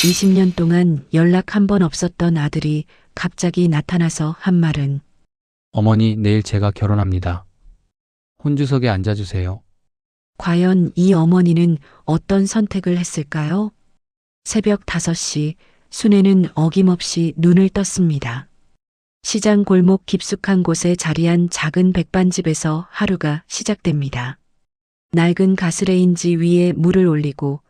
20년 동안 연락 한 번 없었던 아들이 갑자기 나타나서 한 말은 어머니, 내일 제가 결혼합니다. 혼주석에 앉아주세요. 과연 이 어머니는 어떤 선택을 했을까요? 새벽 5시 순애는 어김없이 눈을 떴습니다. 시장 골목 깊숙한 곳에 자리한 작은 백반집에서 하루가 시작됩니다. 낡은 가스레인지 위에 물을 올리고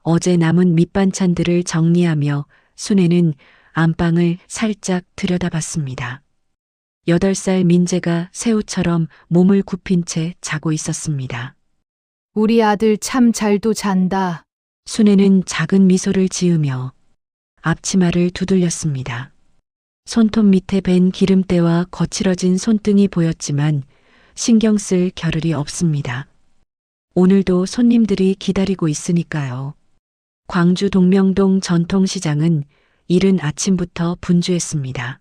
어제 남은 밑반찬들을 정리하며 순애는 안방을 살짝 들여다봤습니다. 8살 민재가 새우처럼 몸을 굽힌 채 자고 있었습니다. 우리 아들 참 잘도 잔다. 순애는 작은 미소를 지으며 앞치마를 두들렸습니다. 손톱 밑에 밴 기름때와 거칠어진 손등이 보였지만 신경 쓸 겨를이 없습니다. 오늘도 손님들이 기다리고 있으니까요. 광주 동명동 전통시장은 이른 아침부터 분주했습니다.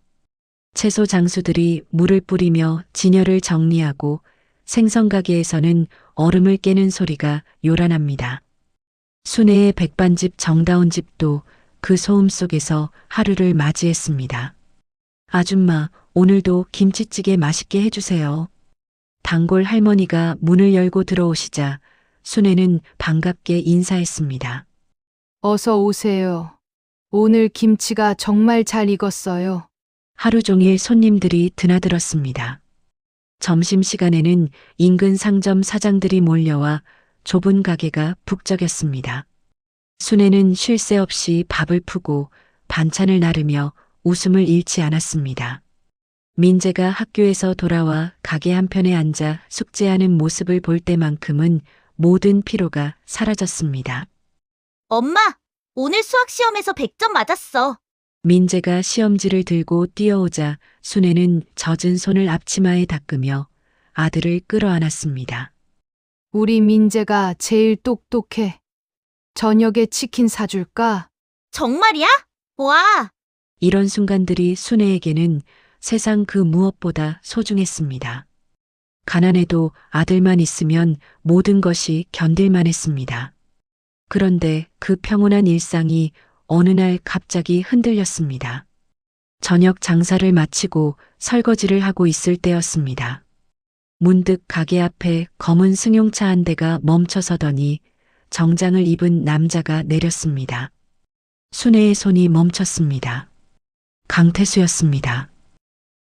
채소 장수들이 물을 뿌리며 진열을 정리하고 생선가게에서는 얼음을 깨는 소리가 요란합니다. 순애의 백반집 정다운 집도 그 소음 속에서 하루를 맞이했습니다. 아줌마, 오늘도 김치찌개 맛있게 해주세요. 단골 할머니가 문을 열고 들어오시자 순애는 반갑게 인사했습니다. 어서 오세요. 오늘 김치가 정말 잘 익었어요. 하루 종일 손님들이 드나들었습니다. 점심시간에는 인근 상점 사장들이 몰려와 좁은 가게가 북적였습니다. 순애는 쉴 새 없이 밥을 푸고 반찬을 나르며 웃음을 잃지 않았습니다. 민재가 학교에서 돌아와 가게 한편에 앉아 숙제하는 모습을 볼 때만큼은 모든 피로가 사라졌습니다. 엄마, 오늘 수학 시험에서 100점 맞았어. 민재가 시험지를 들고 뛰어오자 순애는 젖은 손을 앞치마에 닦으며 아들을 끌어안았습니다. 우리 민재가 제일 똑똑해. 저녁에 치킨 사줄까? 정말이야? 와, 이런 순간들이 순애에게는 세상 그 무엇보다 소중했습니다. 가난해도 아들만 있으면 모든 것이 견딜만 했습니다. 그런데 그 평온한 일상이 어느 날 갑자기 흔들렸습니다. 저녁 장사를 마치고 설거지를 하고 있을 때였습니다. 문득 가게 앞에 검은 승용차 한 대가 멈춰서더니 정장을 입은 남자가 내렸습니다. 순애의 손이 멈췄습니다. 강태수였습니다.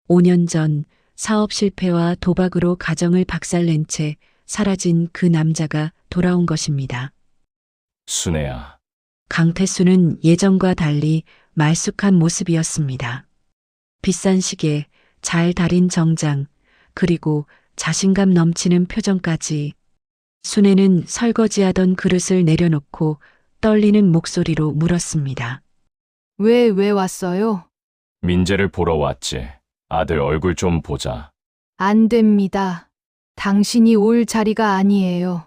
5년 전 사업 실패와 도박으로 가정을 박살낸 채 사라진 그 남자가 돌아온 것입니다. 순애야, 강태수는 예전과 달리 말쑥한 모습이었습니다. 비싼 시계, 잘 다린 정장, 그리고 자신감 넘치는 표정까지. 순애는 설거지하던 그릇을 내려놓고 떨리는 목소리로 물었습니다. 왜 왔어요? 민재를 보러 왔지. 아들 얼굴 좀 보자. 안 됩니다. 당신이 올 자리가 아니에요.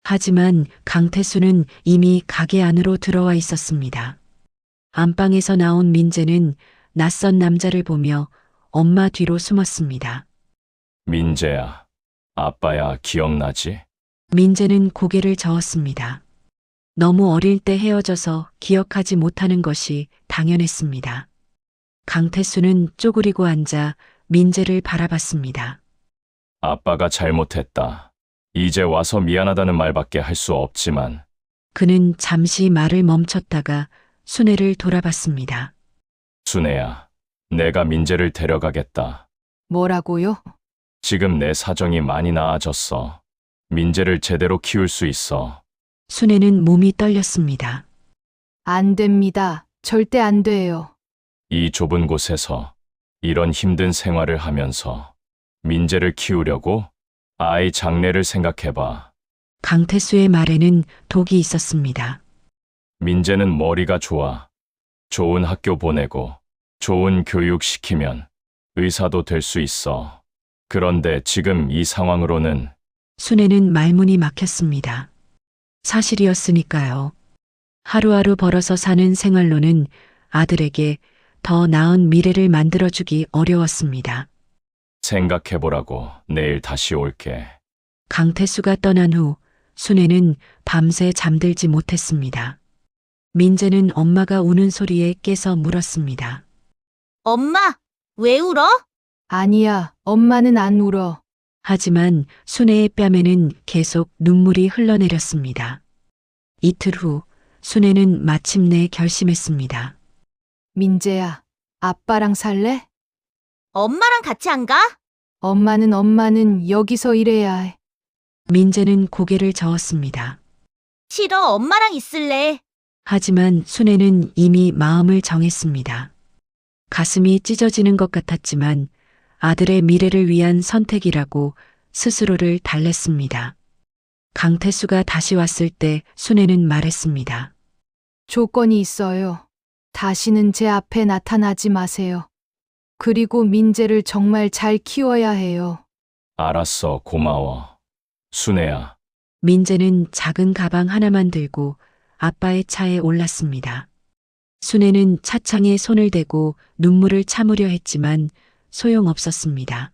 하지만 강태수는 이미 가게 안으로 들어와 있었습니다. 안방에서 나온 민재는 낯선 남자를 보며 엄마 뒤로 숨었습니다. 민재야, 아빠야 기억나지? 민재는 고개를 저었습니다. 너무 어릴 때 헤어져서 기억하지 못하는 것이 당연했습니다. 강태수는 쪼그리고 앉아 민재를 바라봤습니다. 아빠가 잘못했다. 이제 와서 미안하다는 말밖에 할 수 없지만 그는 잠시 말을 멈췄다가 순애를 돌아봤습니다. 순애야, 내가 민재를 데려가겠다. 뭐라고요? 지금 내 사정이 많이 나아졌어. 민재를 제대로 키울 수 있어. 순애는 몸이 떨렸습니다. 안 됩니다. 절대 안 돼요. 이 좁은 곳에서 이런 힘든 생활을 하면서 민재를 키우려고? 아이 장래를 생각해봐. 강태수의 말에는 독이 있었습니다. 민재는 머리가 좋아. 좋은 학교 보내고 좋은 교육 시키면 의사도 될 수 있어. 그런데 지금 이 상황으로는 순애는 말문이 막혔습니다. 사실이었으니까요. 하루하루 벌어서 사는 생활로는 아들에게 더 나은 미래를 만들어주기 어려웠습니다. 생각해보라고. 내일 다시 올게. 강태수가 떠난 후 순애는 밤새 잠들지 못했습니다. 민재는 엄마가 우는 소리에 깨서 물었습니다. 엄마, 왜 울어? 아니야, 엄마는 안 울어. 하지만 순애의 뺨에는 계속 눈물이 흘러내렸습니다. 이틀 후 순애는 마침내 결심했습니다. 민재야, 아빠랑 살래? 엄마랑 같이 안 가? 엄마는 여기서 일해야 해. 민재는 고개를 저었습니다. 싫어, 엄마랑 있을래. 하지만 순애는 이미 마음을 정했습니다. 가슴이 찢어지는 것 같았지만 아들의 미래를 위한 선택이라고 스스로를 달랬습니다. 강태수가 다시 왔을 때 순애는 말했습니다. 조건이 있어요. 다시는 제 앞에 나타나지 마세요. 그리고 민재를 정말 잘 키워야 해요. 알았어, 고마워. 순애야, 민재는 작은 가방 하나만 들고 아빠의 차에 올랐습니다. 순애는 차창에 손을 대고 눈물을 참으려 했지만 소용없었습니다.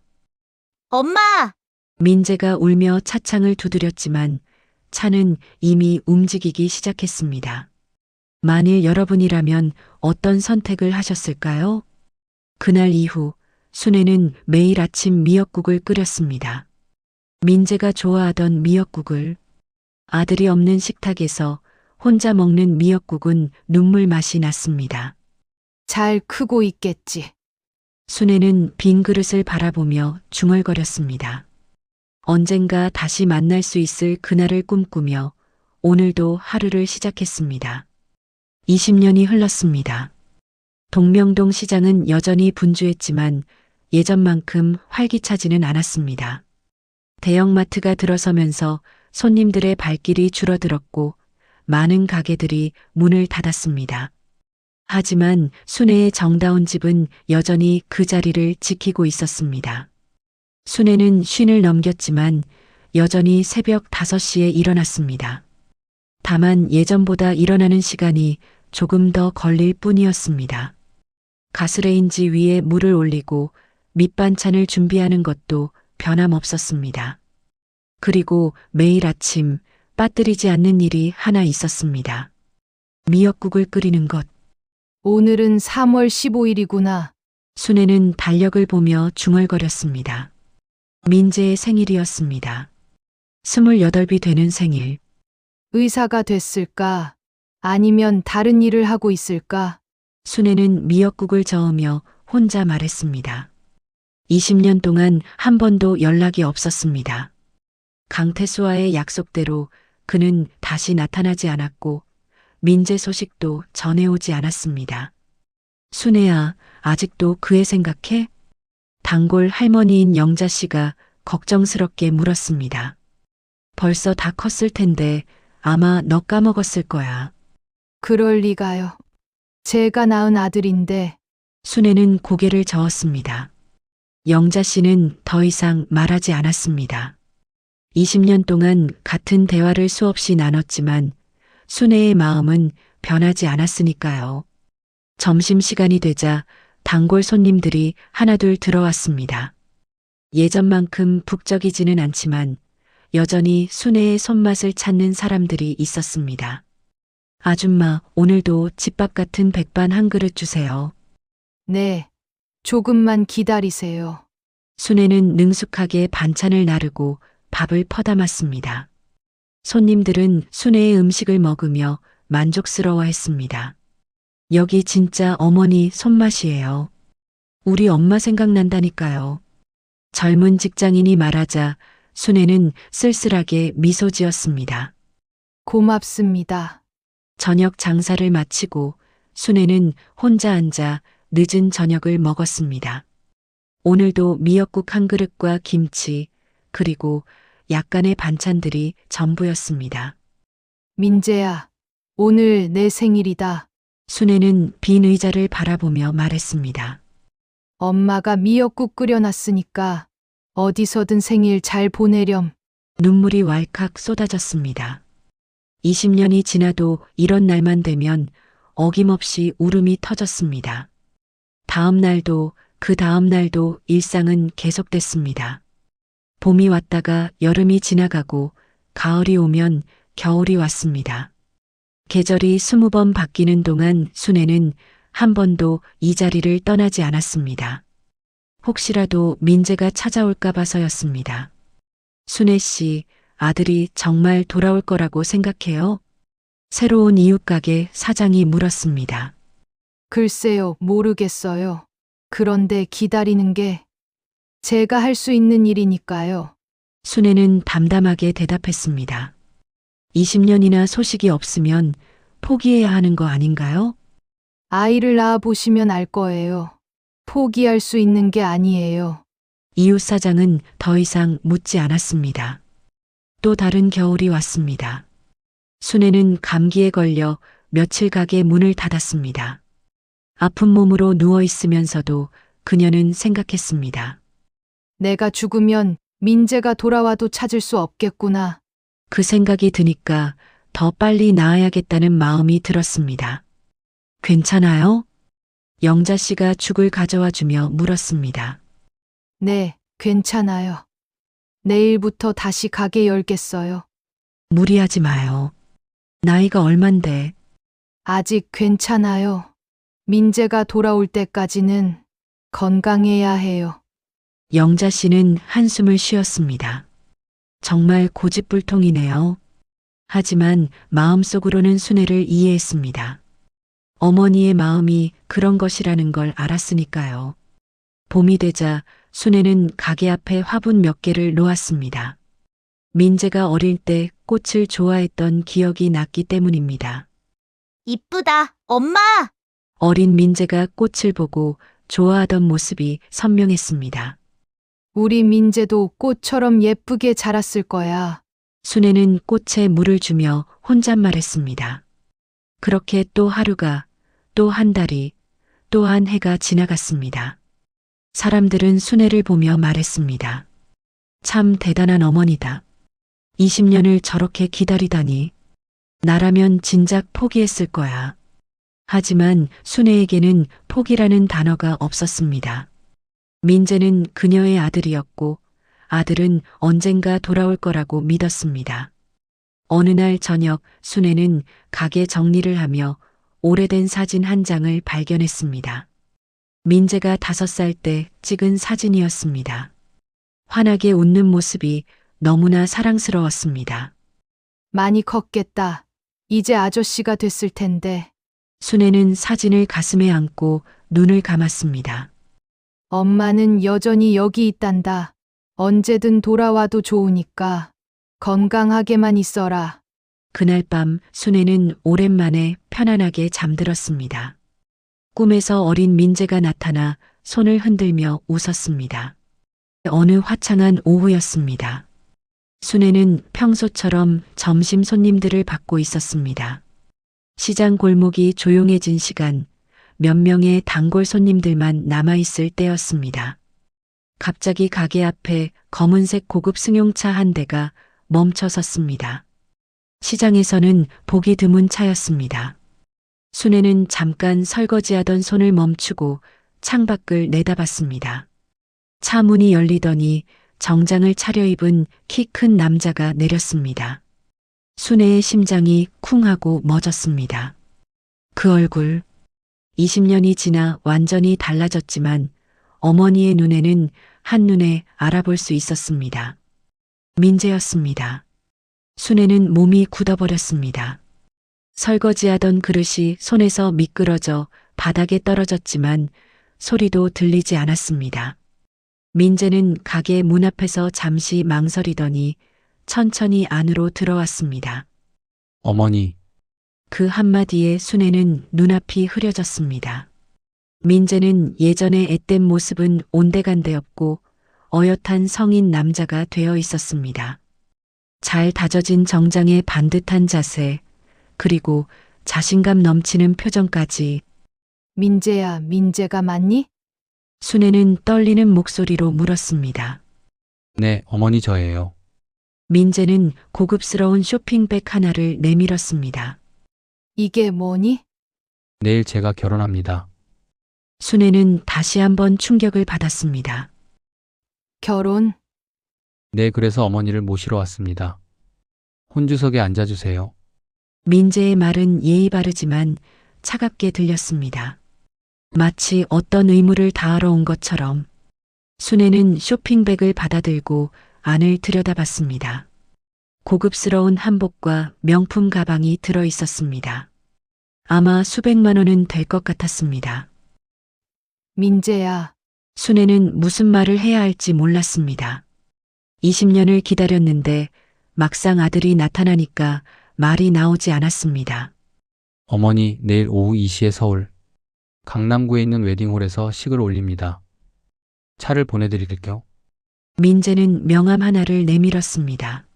엄마, 민재가 울며 차창을 두드렸지만 차는 이미 움직이기 시작했습니다. 만일 여러분이라면 어떤 선택을 하셨을까요? 그날 이후 순애는 매일 아침 미역국을 끓였습니다. 민재가 좋아하던 미역국을. 아들이 없는 식탁에서 혼자 먹는 미역국은 눈물 맛이 났습니다. 잘 크고 있겠지. 순애는 빈 그릇을 바라보며 중얼거렸습니다. 언젠가 다시 만날 수 있을 그날을 꿈꾸며 오늘도 하루를 시작했습니다. 20년이 흘렀습니다. 동명동 시장은 여전히 분주했지만 예전만큼 활기차지는 않았습니다. 대형마트가 들어서면서 손님들의 발길이 줄어들었고 많은 가게들이 문을 닫았습니다. 하지만 순애의 정다운 집은 여전히 그 자리를 지키고 있었습니다. 순애는 쉰을 넘겼지만 여전히 새벽 5시에 일어났습니다. 다만 예전보다 일어나는 시간이 조금 더 걸릴 뿐이었습니다. 가스레인지 위에 물을 올리고 밑반찬을 준비하는 것도 변함없었습니다. 그리고 매일 아침 빠뜨리지 않는 일이 하나 있었습니다. 미역국을 끓이는 것. 오늘은 3월 15일이구나. 순애는 달력을 보며 중얼거렸습니다. 민재의 생일이었습니다. 28이 되는 생일. 의사가 됐을까? 아니면 다른 일을 하고 있을까? 순애는 미역국을 저으며 혼자 말했습니다. 20년 동안 한 번도 연락이 없었습니다. 강태수와의 약속대로 그는 다시 나타나지 않았고 민재 소식도 전해오지 않았습니다. 순애야, 아직도 그애 생각해? 단골 할머니인 영자 씨가 걱정스럽게 물었습니다. 벌써 다 컸을 텐데 아마 너 까먹었을 거야. 그럴 리가요. 제가 낳은 아들인데 순애는 고개를 저었습니다. 영자 씨는 더 이상 말하지 않았습니다. 20년 동안 같은 대화를 수없이 나눴지만 순애의 마음은 변하지 않았으니까요. 점심시간이 되자 단골 손님들이 하나둘 들어왔습니다. 예전만큼 북적이지는 않지만 여전히 순애의 손맛을 찾는 사람들이 있었습니다. 아줌마, 오늘도 집밥 같은 백반 한 그릇 주세요. 네, 조금만 기다리세요. 순애는 능숙하게 반찬을 나르고 밥을 퍼담았습니다. 손님들은 순애의 음식을 먹으며 만족스러워했습니다. 여기 진짜 어머니 손맛이에요. 우리 엄마 생각난다니까요. 젊은 직장인이 말하자 순애는 쓸쓸하게 미소 지었습니다. 고맙습니다. 저녁 장사를 마치고 순애는 혼자 앉아 늦은 저녁을 먹었습니다. 오늘도 미역국 한 그릇과 김치, 그리고 약간의 반찬들이 전부였습니다. 민재야, 오늘 내 생일이다. 순애는 빈 의자를 바라보며 말했습니다. 엄마가 미역국 끓여놨으니까 어디서든 생일 잘 보내렴. 눈물이 왈칵 쏟아졌습니다. 20년이 지나도 이런 날만 되면 어김없이 울음이 터졌습니다. 다음 날도 그 다음 날도 일상은 계속됐습니다. 봄이 왔다가 여름이 지나가고 가을이 오면 겨울이 왔습니다. 계절이 20번 바뀌는 동안 순애는 한 번도 이 자리를 떠나지 않았습니다. 혹시라도 민재가 찾아올까 봐서였습니다. 순애 씨, 아들이 정말 돌아올 거라고 생각해요? 새로운 이웃가게 사장이 물었습니다. 글쎄요, 모르겠어요. 그런데 기다리는 게 제가 할 수 있는 일이니까요. 순애는 담담하게 대답했습니다. 20년이나 소식이 없으면 포기해야 하는 거 아닌가요? 아이를 낳아 보시면 알 거예요. 포기할 수 있는 게 아니에요. 이웃 사장은 더 이상 묻지 않았습니다. 또 다른 겨울이 왔습니다. 순애는 감기에 걸려 며칠 가게 문을 닫았습니다. 아픈 몸으로 누워 있으면서도 그녀는 생각했습니다. 내가 죽으면 민재가 돌아와도 찾을 수 없겠구나. 그 생각이 드니까 더 빨리 나아야겠다는 마음이 들었습니다. 괜찮아요? 영자 씨가 죽을 가져와 주며 물었습니다. 네, 괜찮아요. 내일부터 다시 가게 열겠어요. 무리하지 마요. 나이가 얼만데. 아직 괜찮아요. 민재가 돌아올 때까지는 건강해야 해요. 영자 씨는 한숨을 쉬었습니다. 정말 고집불통이네요. 하지만 마음속으로는 순애를 이해했습니다. 어머니의 마음이 그런 것이라는 걸 알았으니까요. 봄이 되자 순애는 가게 앞에 화분 몇 개를 놓았습니다. 민재가 어릴 때 꽃을 좋아했던 기억이 났기 때문입니다. 이쁘다. 엄마! 어린 민재가 꽃을 보고 좋아하던 모습이 선명했습니다. 우리 민재도 꽃처럼 예쁘게 자랐을 거야. 순애는 꽃에 물을 주며 혼잣말했습니다. 그렇게 또 하루가, 또 한 달이, 또 한 해가 지나갔습니다. 사람들은 순애를 보며 말했습니다. 참 대단한 어머니다. 20년을 저렇게 기다리다니. 나라면 진작 포기했을 거야. 하지만 순애에게는 포기라는 단어가 없었습니다. 민재는 그녀의 아들이었고 아들은 언젠가 돌아올 거라고 믿었습니다. 어느 날 저녁 순애는 가게 정리를 하며 오래된 사진 한 장을 발견했습니다. 민재가 5살 때 찍은 사진이었습니다. 환하게 웃는 모습이 너무나 사랑스러웠습니다. 많이 컸겠다. 이제 아저씨가 됐을 텐데. 순애는 사진을 가슴에 안고 눈을 감았습니다. 엄마는 여전히 여기 있단다. 언제든 돌아와도 좋으니까 건강하게만 있어라. 그날 밤 순애는 오랜만에 편안하게 잠들었습니다. 꿈에서 어린 민재가 나타나 손을 흔들며 웃었습니다. 어느 화창한 오후였습니다. 순애는 평소처럼 점심 손님들을 받고 있었습니다. 시장 골목이 조용해진 시간, 몇 명의 단골 손님들만 남아있을 때였습니다. 갑자기 가게 앞에 검은색 고급 승용차 한 대가 멈춰 섰습니다. 시장에서는 보기 드문 차였습니다. 순애는 잠깐 설거지하던 손을 멈추고 창밖을 내다봤습니다. 차 문이 열리더니 정장을 차려입은 키 큰 남자가 내렸습니다. 순애의 심장이 쿵하고 멎었습니다. 그 얼굴, 20년이 지나 완전히 달라졌지만 어머니의 눈에는 한눈에 알아볼 수 있었습니다. 민재였습니다. 순애는 몸이 굳어버렸습니다. 설거지하던 그릇이 손에서 미끄러져 바닥에 떨어졌지만 소리도 들리지 않았습니다. 민재는 가게 문 앞에서 잠시 망설이더니 천천히 안으로 들어왔습니다. 어머니, 그 한마디에 순애는 눈앞이 흐려졌습니다. 민재는 예전의 앳된 모습은 온데간데없고 어엿한 성인 남자가 되어 있었습니다. 잘 다져진 정장의 반듯한 자세, 그리고 자신감 넘치는 표정까지. 민재야, 민재가 맞니? 순애는 떨리는 목소리로 물었습니다. 네, 어머니 저예요. 민재는 고급스러운 쇼핑백 하나를 내밀었습니다. 이게 뭐니? 내일 제가 결혼합니다. 순애는 다시 한번 충격을 받았습니다. 결혼? 네, 그래서 어머니를 모시러 왔습니다. 혼주석에 앉아주세요. 민재의 말은 예의 바르지만 차갑게 들렸습니다. 마치 어떤 의무를 다하러 온 것처럼. 순애는 쇼핑백을 받아들고 안을 들여다봤습니다. 고급스러운 한복과 명품 가방이 들어 있었습니다. 아마 수백만 원은 될 것 같았습니다. 민재야, 순애는 무슨 말을 해야 할지 몰랐습니다. 20년을 기다렸는데 막상 아들이 나타나니까 말이 나오지 않았습니다. 어머니, 내일 오후 2시에 서울 강남구에 있는 웨딩홀에서 식을 올립니다. 차를 보내드릴게요. 민재는 명함 하나를 내밀었습니다.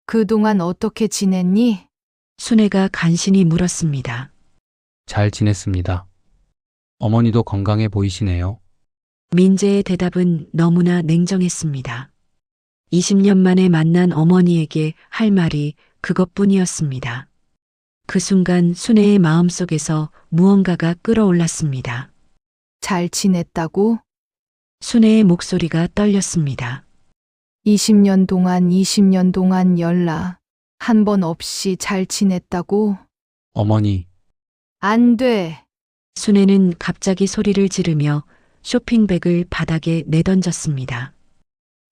그동안 어떻게 지냈니? 순애가 간신히 물었습니다. 잘 지냈습니다. 어머니도 건강해 보이시네요. 민재의 대답은 너무나 냉정했습니다. 20년 만에 만난 어머니에게 할 말이 그것뿐이었습니다. 그 순간 순애의 마음속에서 무언가가 끓어올랐습니다. 잘 지냈다고? 순애의 목소리가 떨렸습니다. 20년 동안 연락 한 번 없이 잘 지냈다고? 어머니, 안 돼. 순애는 갑자기 소리를 지르며 쇼핑백을 바닥에 내던졌습니다.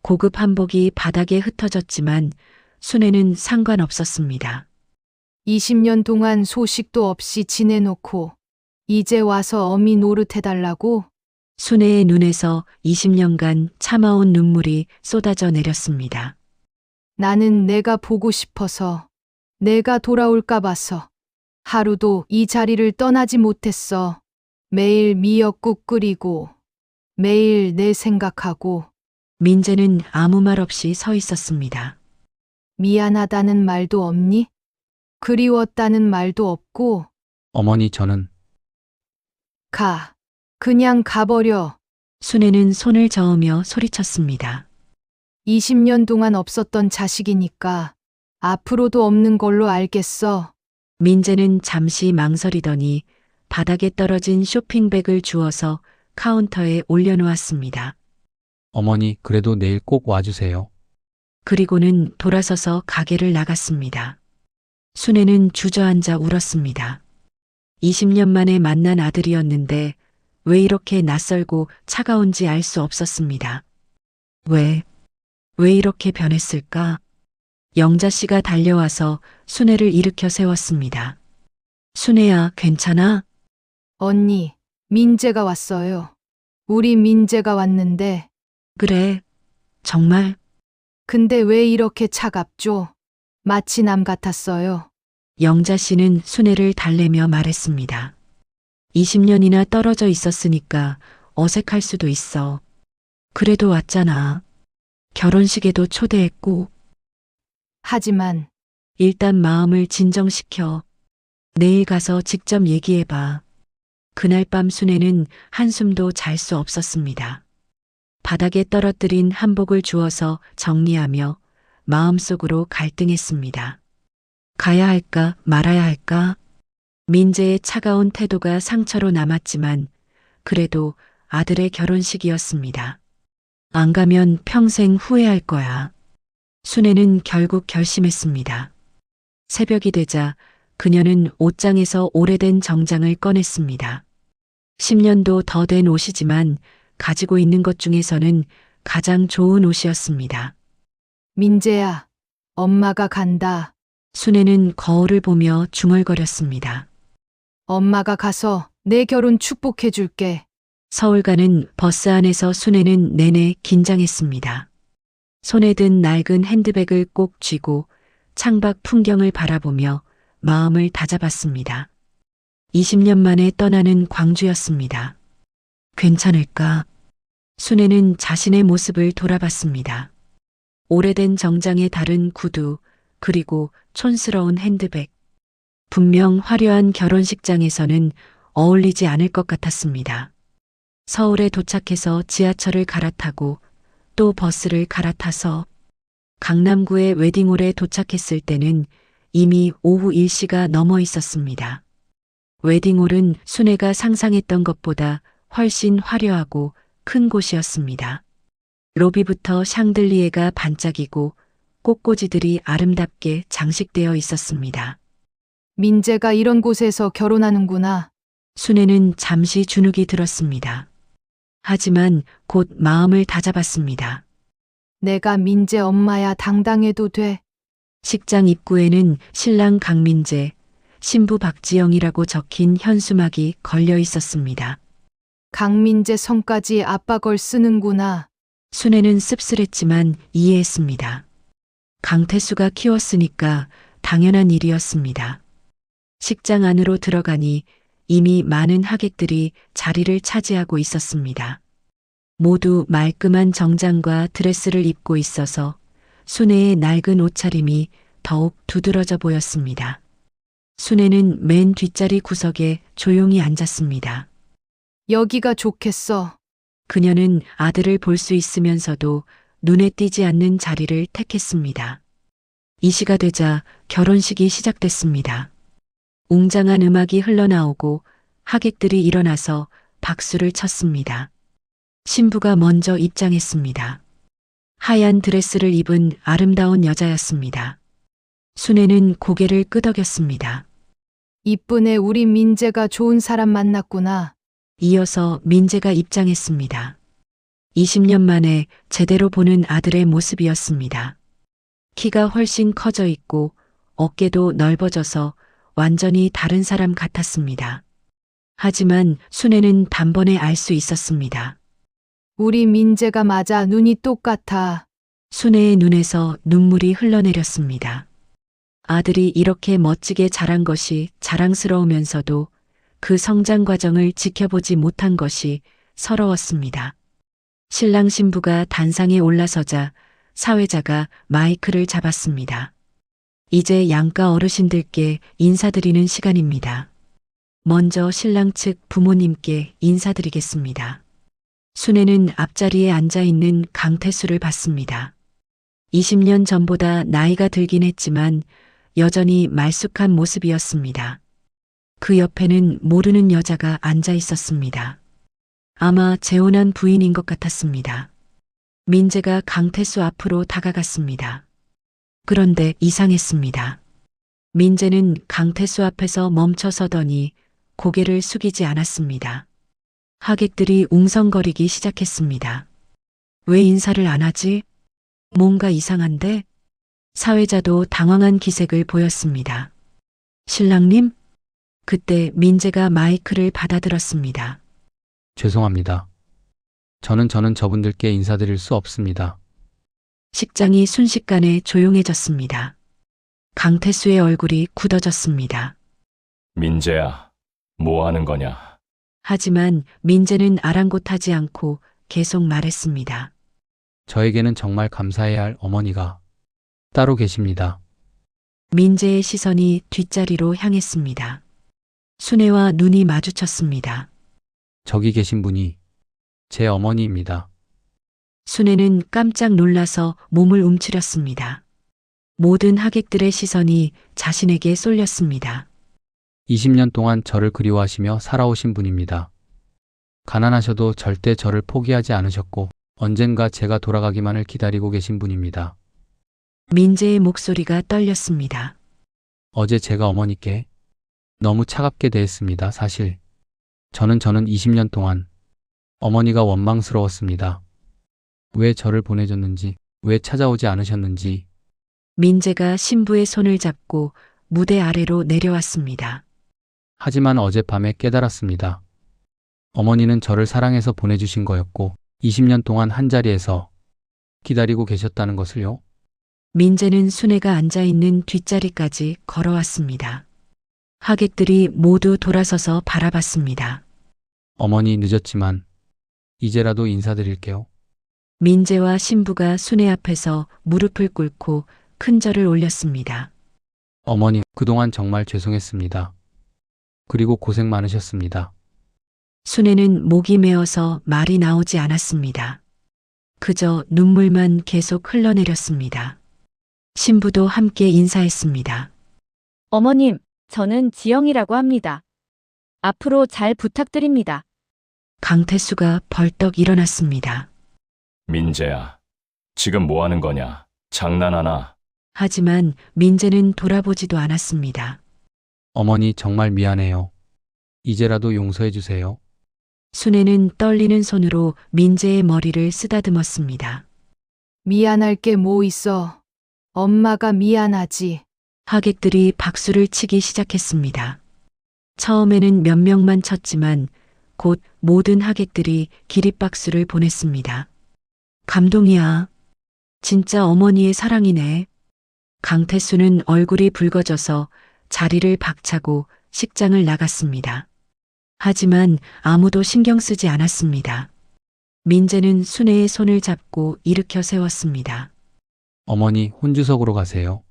고급 한복이 바닥에 흩어졌지만 순애는 상관없었습니다. 20년 동안 소식도 없이 지내놓고 이제 와서 어미 노릇해달라고? 순애의 눈에서 20년간 참아온 눈물이 쏟아져 내렸습니다. 나는 내가 보고 싶어서, 내가 돌아올까 봐서 하루도 이 자리를 떠나지 못했어. 매일 미역국 끓이고, 매일 내 생각하고, 민재는 아무 말 없이 서 있었습니다. 미안하다는 말도 없니? 그리웠다는 말도 없고, 어머니 저는 가. 그냥 가버려. 순애는 손을 저으며 소리쳤습니다. 20년 동안 없었던 자식이니까 앞으로도 없는 걸로 알겠어. 민재는 잠시 망설이더니 바닥에 떨어진 쇼핑백을 주워서 카운터에 올려놓았습니다. 어머니 그래도 내일 꼭 와주세요. 그리고는 돌아서서 가게를 나갔습니다. 순애는 주저앉아 울었습니다. 20년 만에 만난 아들이었는데 왜 이렇게 낯설고 차가운지 알 수 없었습니다. 왜 이렇게 변했을까? 영자 씨가 달려와서 순애를 일으켜 세웠습니다. 순애야, 괜찮아? 언니, 민재가 왔어요. 우리 민재가 왔는데, 그래, 정말? 근데 왜 이렇게 차갑죠? 마치 남 같았어요. 영자 씨는 순애를 달래며 말했습니다. 20년이나 떨어져 있었으니까 어색할 수도 있어. 그래도 왔잖아. 결혼식에도 초대했고. 하지만 일단 마음을 진정시켜. 내일 가서 직접 얘기해봐. 그날 밤 순애는 한숨도 잘 수 없었습니다. 바닥에 떨어뜨린 한복을 주워서 정리하며 마음속으로 갈등했습니다. 가야 할까 말아야 할까? 민재의 차가운 태도가 상처로 남았지만 그래도 아들의 결혼식이었습니다. 안 가면 평생 후회할 거야. 순애는 결국 결심했습니다. 새벽이 되자 그녀는 옷장에서 오래된 정장을 꺼냈습니다. 10년도 더 된 옷이지만 가지고 있는 것 중에서는 가장 좋은 옷이었습니다. 민재야, 엄마가 간다. 순애는 거울을 보며 중얼거렸습니다. 엄마가 가서 내 결혼 축복해 줄게. 서울 가는 버스 안에서 순애는 내내 긴장했습니다. 손에 든 낡은 핸드백을 꼭 쥐고 창밖 풍경을 바라보며 마음을 다잡았습니다. 20년 만에 떠나는 광주였습니다. 괜찮을까? 순애는 자신의 모습을 돌아봤습니다. 오래된 정장에 다른 구두, 그리고 촌스러운 핸드백. 분명 화려한 결혼식장에서는 어울리지 않을 것 같았습니다. 서울에 도착해서 지하철을 갈아타고 또 버스를 갈아타서 강남구의 웨딩홀에 도착했을 때는 이미 오후 1시가 넘어 있었습니다. 웨딩홀은 순애가 상상했던 것보다 훨씬 화려하고 큰 곳이었습니다. 로비부터 샹들리에가 반짝이고 꽃꽂이들이 아름답게 장식되어 있었습니다. 민재가 이런 곳에서 결혼하는구나. 순애는 잠시 주눅이 들었습니다. 하지만 곧 마음을 다잡았습니다. 내가 민재 엄마야 당당해도 돼. 식장 입구에는 신랑 강민재, 신부 박지영이라고 적힌 현수막이 걸려 있었습니다. 강민재 성까지 아빠 걸 쓰는구나. 순애는 씁쓸했지만 이해했습니다. 강태수가 키웠으니까 당연한 일이었습니다. 식장 안으로 들어가니 이미 많은 하객들이 자리를 차지하고 있었습니다. 모두 말끔한 정장과 드레스를 입고 있어서 순애의 낡은 옷차림이 더욱 두드러져 보였습니다. 순애는 맨 뒷자리 구석에 조용히 앉았습니다. 여기가 좋겠어. 그녀는 아들을 볼 수 있으면서도 눈에 띄지 않는 자리를 택했습니다. 이 시가 되자 결혼식이 시작됐습니다. 웅장한 음악이 흘러나오고 하객들이 일어나서 박수를 쳤습니다. 신부가 먼저 입장했습니다. 하얀 드레스를 입은 아름다운 여자였습니다. 순애는 고개를 끄덕였습니다. 이쁜애 우리 민재가 좋은 사람 만났구나. 이어서 민재가 입장했습니다. 20년 만에 제대로 보는 아들의 모습이었습니다. 키가 훨씬 커져 있고 어깨도 넓어져서 완전히 다른 사람 같았습니다. 하지만 순애는 단번에 알 수 있었습니다. 우리 민재가 맞아. 눈이 똑같아. 순애의 눈에서 눈물이 흘러내렸습니다. 아들이 이렇게 멋지게 자란 것이 자랑스러우면서도 그 성장 과정을 지켜보지 못한 것이 서러웠습니다. 신랑 신부가 단상에 올라서자 사회자가 마이크를 잡았습니다. 이제 양가 어르신들께 인사드리는 시간입니다. 먼저 신랑 측 부모님께 인사드리겠습니다. 순애는 앞자리에 앉아 있는 강태수를 봤습니다. 20년 전보다 나이가 들긴 했지만 여전히 말쑥한 모습이었습니다. 그 옆에는 모르는 여자가 앉아 있었습니다. 아마 재혼한 부인인 것 같았습니다. 민재가 강태수 앞으로 다가갔습니다. 그런데 이상했습니다. 민재는 강태수 앞에서 멈춰서더니 고개를 숙이지 않았습니다. 하객들이 웅성거리기 시작했습니다. 왜 인사를 안 하지? 뭔가 이상한데? 사회자도 당황한 기색을 보였습니다. 신랑님? 그때 민재가 마이크를 받아들었습니다. 죄송합니다. 저는 저분들께 인사드릴 수 없습니다. 식장이 순식간에 조용해졌습니다. 강태수의 얼굴이 굳어졌습니다. 민재야, 뭐 하는 거냐? 하지만 민재는 아랑곳하지 않고 계속 말했습니다. 저에게는 정말 감사해야 할 어머니가 따로 계십니다. 민재의 시선이 뒷자리로 향했습니다. 순애와 눈이 마주쳤습니다. 저기 계신 분이 제 어머니입니다. 순애는 깜짝 놀라서 몸을 움츠렸습니다. 모든 하객들의 시선이 자신에게 쏠렸습니다. 20년 동안 저를 그리워하시며 살아오신 분입니다. 가난하셔도 절대 저를 포기하지 않으셨고 언젠가 제가 돌아가기만을 기다리고 계신 분입니다. 민재의 목소리가 떨렸습니다. 어제 제가 어머니께 너무 차갑게 대했습니다. 사실 저는 20년 동안 어머니가 원망스러웠습니다. 왜 저를 보내줬는지, 왜 찾아오지 않으셨는지. 민재가 신부의 손을 잡고 무대 아래로 내려왔습니다. 하지만 어젯밤에 깨달았습니다. 어머니는 저를 사랑해서 보내주신 거였고 20년 동안 한자리에서 기다리고 계셨다는 것을요. 민재는 순애가 앉아있는 뒷자리까지 걸어왔습니다. 하객들이 모두 돌아서서 바라봤습니다. 어머니 늦었지만 이제라도 인사드릴게요. 민재와 신부가 순애 앞에서 무릎을 꿇고 큰 절을 올렸습니다. 어머니, 그동안 정말 죄송했습니다. 그리고 고생 많으셨습니다. 순애는 목이 메어서 말이 나오지 않았습니다. 그저 눈물만 계속 흘러내렸습니다. 신부도 함께 인사했습니다. 어머님, 저는 지영이라고 합니다. 앞으로 잘 부탁드립니다. 강태수가 벌떡 일어났습니다. 민재야, 지금 뭐 하는 거냐? 장난하나? 하지만 민재는 돌아보지도 않았습니다. 어머니 정말 미안해요. 이제라도 용서해 주세요. 순애는 떨리는 손으로 민재의 머리를 쓰다듬었습니다. 미안할 게 뭐 있어. 엄마가 미안하지. 하객들이 박수를 치기 시작했습니다. 처음에는 몇 명만 쳤지만 곧 모든 하객들이 기립박수를 보냈습니다. 감동이야. 진짜 어머니의 사랑이네. 강태수는 얼굴이 붉어져서 자리를 박차고 식장을 나갔습니다. 하지만 아무도 신경 쓰지 않았습니다. 민재는 순애의 손을 잡고 일으켜 세웠습니다. 어머니 혼주석으로 가세요.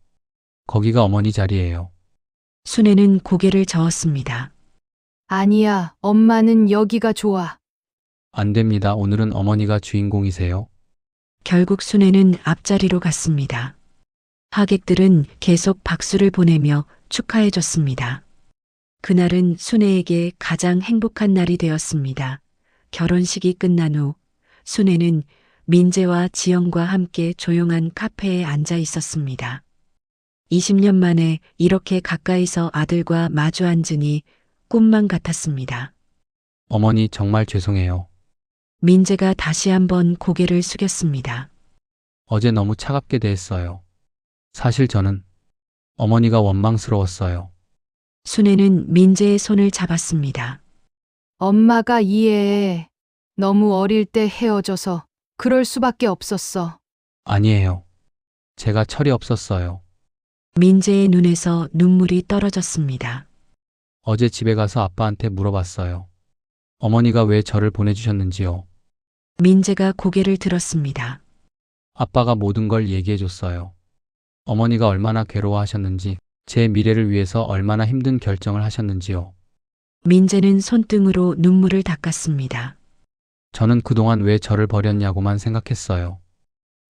거기가 어머니 자리예요. 순애는 고개를 저었습니다. 아니야, 엄마는 여기가 좋아. 안 됩니다. 오늘은 어머니가 주인공이세요. 결국 순애는 앞자리로 갔습니다. 하객들은 계속 박수를 보내며 축하해줬습니다. 그날은 순애에게 가장 행복한 날이 되었습니다. 결혼식이 끝난 후 순애는 민재와 지영과 함께 조용한 카페에 앉아 있었습니다. 20년 만에 이렇게 가까이서 아들과 마주 앉으니 꿈만 같았습니다. 어머니 정말 죄송해요. 민재가 다시 한번 고개를 숙였습니다. 어제 너무 차갑게 대했어요. 사실 저는 어머니가 원망스러웠어요. 순애는 민재의 손을 잡았습니다. 엄마가 이해해. 너무 어릴 때 헤어져서 그럴 수밖에 없었어. 아니에요. 제가 철이 없었어요. 민재의 눈에서 눈물이 떨어졌습니다. 어제 집에 가서 아빠한테 물어봤어요. 어머니가 왜 저를 보내주셨는지요. 민재가 고개를 들었습니다. 아빠가 모든 걸 얘기해줬어요. 어머니가 얼마나 괴로워하셨는지, 제 미래를 위해서 얼마나 힘든 결정을 하셨는지요. 민재는 손등으로 눈물을 닦았습니다. 저는 그동안 왜 저를 버렸냐고만 생각했어요.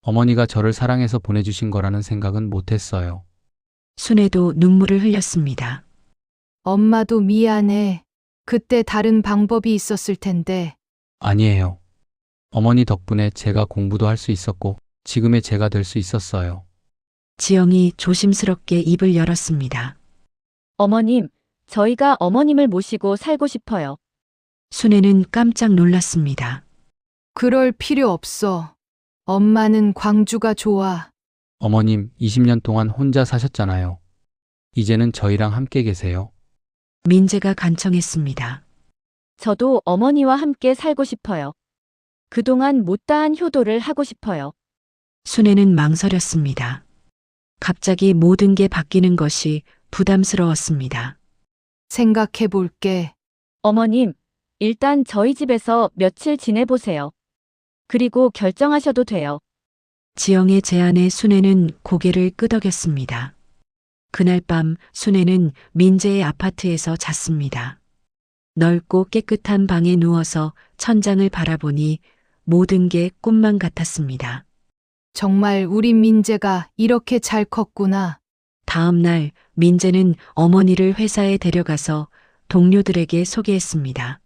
어머니가 저를 사랑해서 보내주신 거라는 생각은 못했어요. 순애도 눈물을 흘렸습니다. 엄마도 미안해. 그때 다른 방법이 있었을 텐데. 아니에요. 어머니 덕분에 제가 공부도 할 수 있었고, 지금의 제가 될 수 있었어요. 지영이 조심스럽게 입을 열었습니다. 어머님, 저희가 어머님을 모시고 살고 싶어요. 순애는 깜짝 놀랐습니다. 그럴 필요 없어. 엄마는 광주가 좋아. 어머님 20년 동안 혼자 사셨잖아요. 이제는 저희랑 함께 계세요. 민재가 간청했습니다. 저도 어머니와 함께 살고 싶어요. 그동안 못다한 효도를 하고 싶어요. 순애는 망설였습니다. 갑자기 모든 게 바뀌는 것이 부담스러웠습니다. 생각해 볼게. 어머님, 일단 저희 집에서 며칠 지내보세요. 그리고 결정하셔도 돼요. 지영의 제안에 순애는 고개를 끄덕였습니다. 그날 밤 순애는 민재의 아파트에서 잤습니다. 넓고 깨끗한 방에 누워서 천장을 바라보니 모든 게 꿈만 같았습니다. 정말 우리 민재가 이렇게 잘 컸구나. 다음 날 민재는 어머니를 회사에 데려가서 동료들에게 소개했습니다.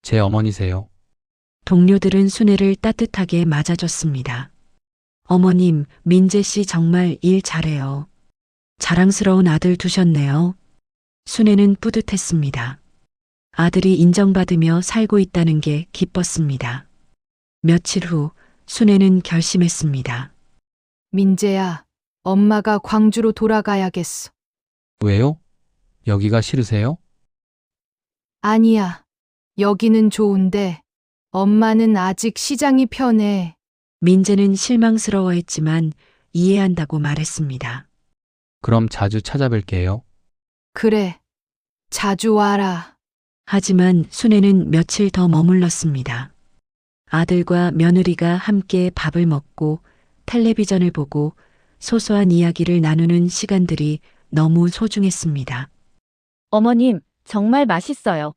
제 어머니세요. 동료들은 순애를 따뜻하게 맞아줬습니다. 어머님, 민재 씨 정말 일 잘해요. 자랑스러운 아들 두셨네요. 순애는 뿌듯했습니다. 아들이 인정받으며 살고 있다는 게 기뻤습니다. 며칠 후 순애는 결심했습니다. 민재야, 엄마가 광주로 돌아가야겠어. 왜요? 여기가 싫으세요? 아니야. 여기는 좋은데 엄마는 아직 시장이 편해. 민재는 실망스러워했지만 이해한다고 말했습니다. 그럼 자주 찾아뵐게요. 그래. 자주 와라. 하지만 순애는 며칠 더 머물렀습니다. 아들과 며느리가 함께 밥을 먹고 텔레비전을 보고 소소한 이야기를 나누는 시간들이 너무 소중했습니다. 어머님, 정말 맛있어요.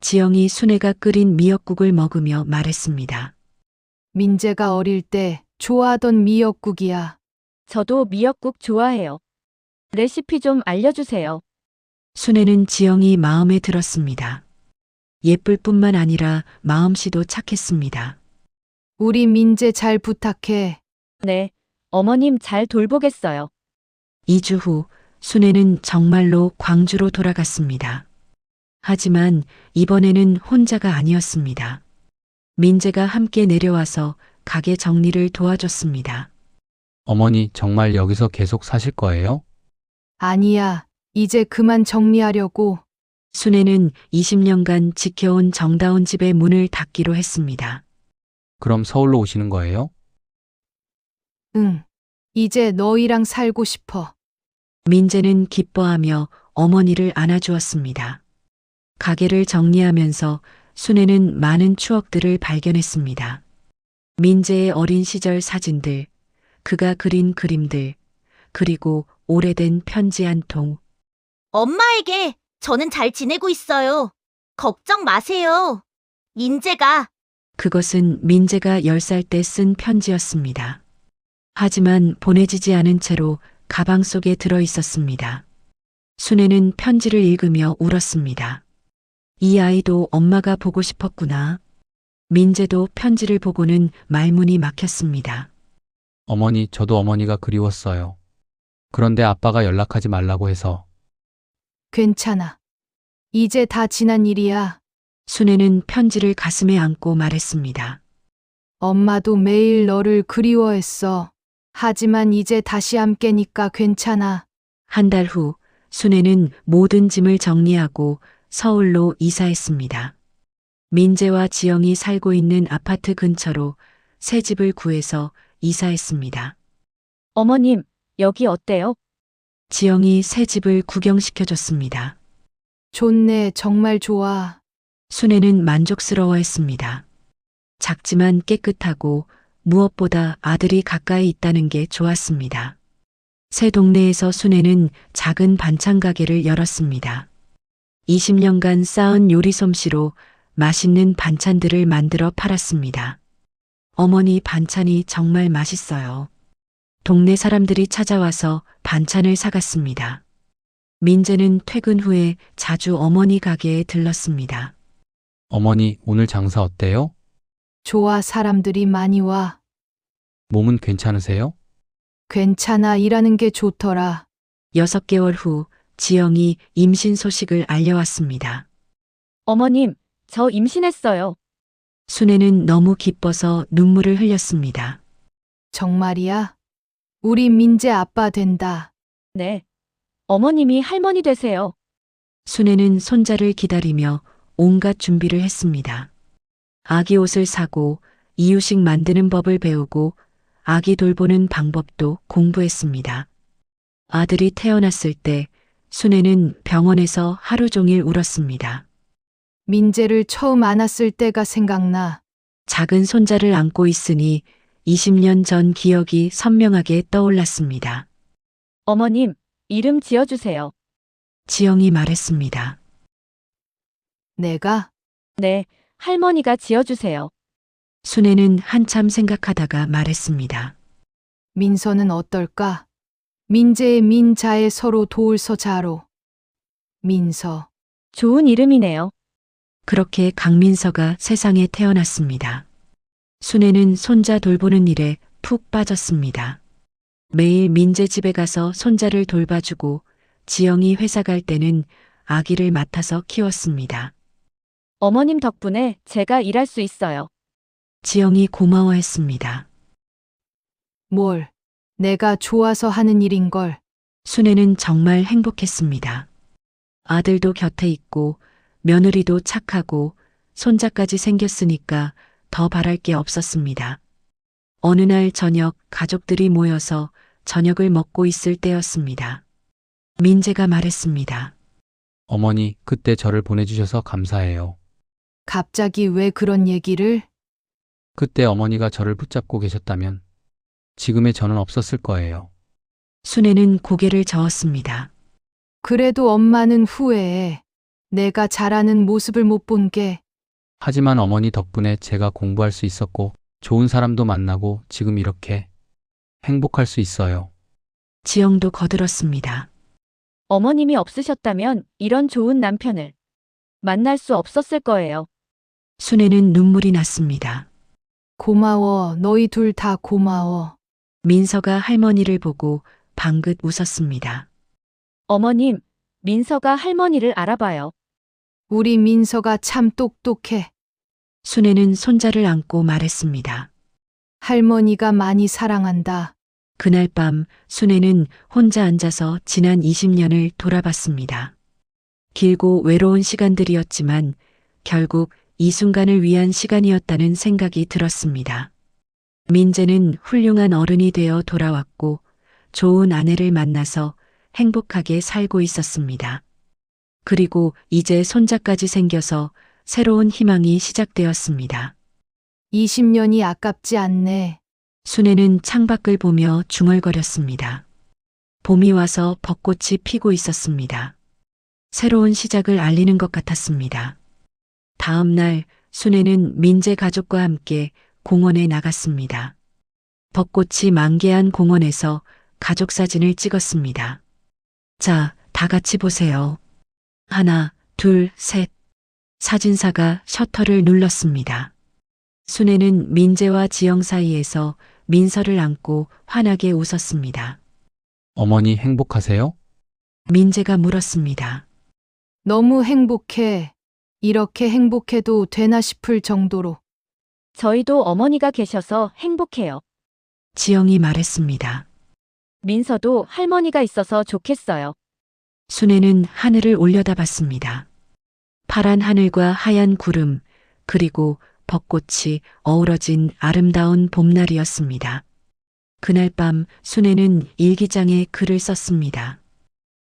지영이 순애가 끓인 미역국을 먹으며 말했습니다. 민재가 어릴 때 좋아하던 미역국이야. 저도 미역국 좋아해요. 레시피 좀 알려주세요. 순애는 지영이 마음에 들었습니다. 예쁠 뿐만 아니라 마음씨도 착했습니다. 우리 민재 잘 부탁해. 네, 어머님 잘 돌보겠어요. 2주 후 순애는 정말로 광주로 돌아갔습니다. 하지만 이번에는 혼자가 아니었습니다. 민재가 함께 내려와서 가게 정리를 도와줬습니다. 어머니 정말 여기서 계속 사실 거예요? 아니야. 이제 그만 정리하려고. 순애는 20년간 지켜온 정다운 집의 문을 닫기로 했습니다. 그럼 서울로 오시는 거예요? 응. 이제 너희랑 살고 싶어. 민재는 기뻐하며 어머니를 안아주었습니다. 가게를 정리하면서 순애는 많은 추억들을 발견했습니다. 민재의 어린 시절 사진들, 그가 그린 그림들, 그리고 오래된 편지 한 통. 엄마에게 저는 잘 지내고 있어요. 걱정 마세요. 민재가 그것은 민재가 10살 때 쓴 편지였습니다. 하지만 보내지지 않은 채로 가방 속에 들어 있었습니다. 순애는 편지를 읽으며 울었습니다. 이 아이도 엄마가 보고 싶었구나. 민재도 편지를 보고는 말문이 막혔습니다. 어머니, 저도 어머니가 그리웠어요. 그런데 아빠가 연락하지 말라고 해서. 괜찮아. 이제 다 지난 일이야. 순애는 편지를 가슴에 안고 말했습니다. 엄마도 매일 너를 그리워했어. 하지만 이제 다시 함께니까 괜찮아. 한 달 후 순애는 모든 짐을 정리하고 서울로 이사했습니다. 민재와 지영이 살고 있는 아파트 근처로 새 집을 구해서 이사했습니다. 어머님, 여기 어때요? 지영이 새 집을 구경시켜줬습니다. 좋네. 정말 좋아. 순애는 만족스러워했습니다. 작지만 깨끗하고 무엇보다 아들이 가까이 있다는 게 좋았습니다. 새 동네에서 순애는 작은 반찬 가게를 열었습니다. 20년간 쌓은 요리 솜씨로 맛있는 반찬들을 만들어 팔았습니다. 어머니 반찬이 정말 맛있어요. 동네 사람들이 찾아와서 반찬을 사갔습니다. 민재는 퇴근 후에 자주 어머니 가게에 들렀습니다. 어머니, 오늘 장사 어때요? 좋아. 사람들이 많이 와. 몸은 괜찮으세요? 괜찮아. 일하는 게 좋더라. 6개월 후 지영이 임신 소식을 알려왔습니다. 어머님, 저 임신했어요. 순애는 너무 기뻐서 눈물을 흘렸습니다. 정말이야? 우리 민재 아빠 된다. 네. 어머님이 할머니 되세요. 순애는 손자를 기다리며 온갖 준비를 했습니다. 아기 옷을 사고 이유식 만드는 법을 배우고 아기 돌보는 방법도 공부했습니다. 아들이 태어났을 때 순애는 병원에서 하루 종일 울었습니다. 민재를 처음 안았을 때가 생각나. 작은 손자를 안고 있으니 20년 전 기억이 선명하게 떠올랐습니다. 어머님, 이름 지어주세요. 지영이 말했습니다. 내가? 네, 할머니가 지어주세요. 순애는 한참 생각하다가 말했습니다. 민서는 어떨까? 민재의 민자에 서로 도울 서자로. 민서. 좋은 이름이네요. 그렇게 강민서가 세상에 태어났습니다. 순애는 손자 돌보는 일에 푹 빠졌습니다. 매일 민재 집에 가서 손자를 돌봐주고 지영이 회사 갈 때는 아기를 맡아서 키웠습니다. 어머님 덕분에 제가 일할 수 있어요. 지영이 고마워했습니다. 뭘? 내가 좋아서 하는 일인걸. 순애는 정말 행복했습니다. 아들도 곁에 있고 며느리도 착하고 손자까지 생겼으니까 더 바랄 게 없었습니다. 어느 날 저녁 가족들이 모여서 저녁을 먹고 있을 때였습니다. 민재가 말했습니다. 어머니, 그때 저를 보내주셔서 감사해요. 갑자기 왜 그런 얘기를? 그때 어머니가 저를 붙잡고 계셨다면 지금의 저는 없었을 거예요. 순애는 고개를 저었습니다. 그래도 엄마는 후회해. 내가 잘하는 모습을 못 본 게. 하지만 어머니 덕분에 제가 공부할 수 있었고 좋은 사람도 만나고 지금 이렇게 행복할 수 있어요. 지영도 거들었습니다. 어머님이 없으셨다면 이런 좋은 남편을 만날 수 없었을 거예요. 순애는 눈물이 났습니다. 고마워. 너희 둘 다 고마워. 민서가 할머니를 보고 방긋 웃었습니다. 어머님, 민서가 할머니를 알아봐요. 우리 민서가 참 똑똑해. 순애는 손자를 안고 말했습니다. 할머니가 많이 사랑한다. 그날 밤 순애는 혼자 앉아서 지난 20년을 돌아봤습니다. 길고 외로운 시간들이었지만 결국 이 순간을 위한 시간이었다는 생각이 들었습니다. 민재는 훌륭한 어른이 되어 돌아왔고 좋은 아내를 만나서 행복하게 살고 있었습니다. 그리고 이제 손자까지 생겨서 새로운 희망이 시작되었습니다. 20년이 아깝지 않네. 순애는 창밖을 보며 중얼거렸습니다. 봄이 와서 벚꽃이 피고 있었습니다. 새로운 시작을 알리는 것 같았습니다. 다음 날 순애는 민재 가족과 함께 공원에 나갔습니다. 벚꽃이 만개한 공원에서 가족 사진을 찍었습니다. 자, 다 같이 보세요. 하나, 둘, 셋. 사진사가 셔터를 눌렀습니다. 순애는 민재와 지영 사이에서 민서를 안고 환하게 웃었습니다. 어머니 행복하세요? 민재가 물었습니다. 너무 행복해. 이렇게 행복해도 되나 싶을 정도로. 저희도 어머니가 계셔서 행복해요. 지영이 말했습니다. 민서도 할머니가 있어서 좋겠어요. 순애는 하늘을 올려다봤습니다. 파란 하늘과 하얀 구름, 그리고 벚꽃이 어우러진 아름다운 봄날이었습니다. 그날 밤 순애는 일기장에 글을 썼습니다.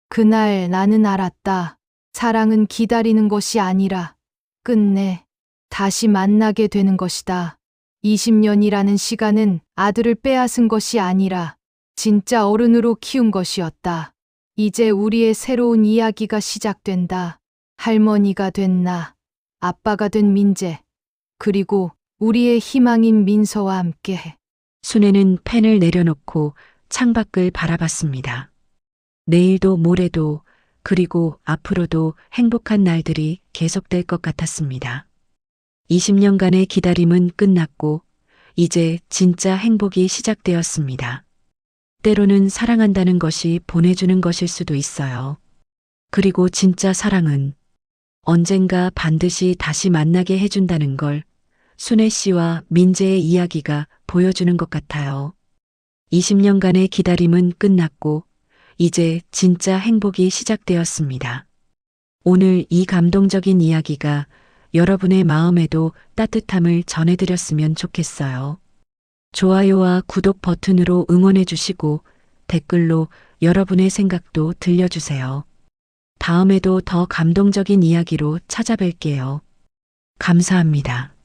그날 나는 알았다. 사랑은 기다리는 것이 아니라 끝내 다시 만나게 되는 것이다. 20년이라는 시간은 아들을 빼앗은 것이 아니라 진짜 어른으로 키운 것이었다. 이제 우리의 새로운 이야기가 시작된다. 할머니가 된 나, 아빠가 된 민재, 그리고 우리의 희망인 민서와 함께. 순애는 펜을 내려놓고 창밖을 바라봤습니다. 내일도 모레도 그리고 앞으로도 행복한 날들이 계속될 것 같았습니다. 20년간의 기다림은 끝났고 이제 진짜 행복이 시작되었습니다. 때로는 사랑한다는 것이 보내주는 것일 수도 있어요. 그리고 진짜 사랑은 언젠가 반드시 다시 만나게 해준다는 걸 순애 씨와 민재의 이야기가 보여주는 것 같아요. 20년간의 기다림은 끝났고 이제 진짜 행복이 시작되었습니다. 오늘 이 감동적인 이야기가 여러분의 마음에도 따뜻함을 전해드렸으면 좋겠어요. 좋아요와 구독 버튼으로 응원해 주시고 댓글로 여러분의 생각도 들려주세요. 다음에도 더 감동적인 이야기로 찾아뵐게요. 감사합니다.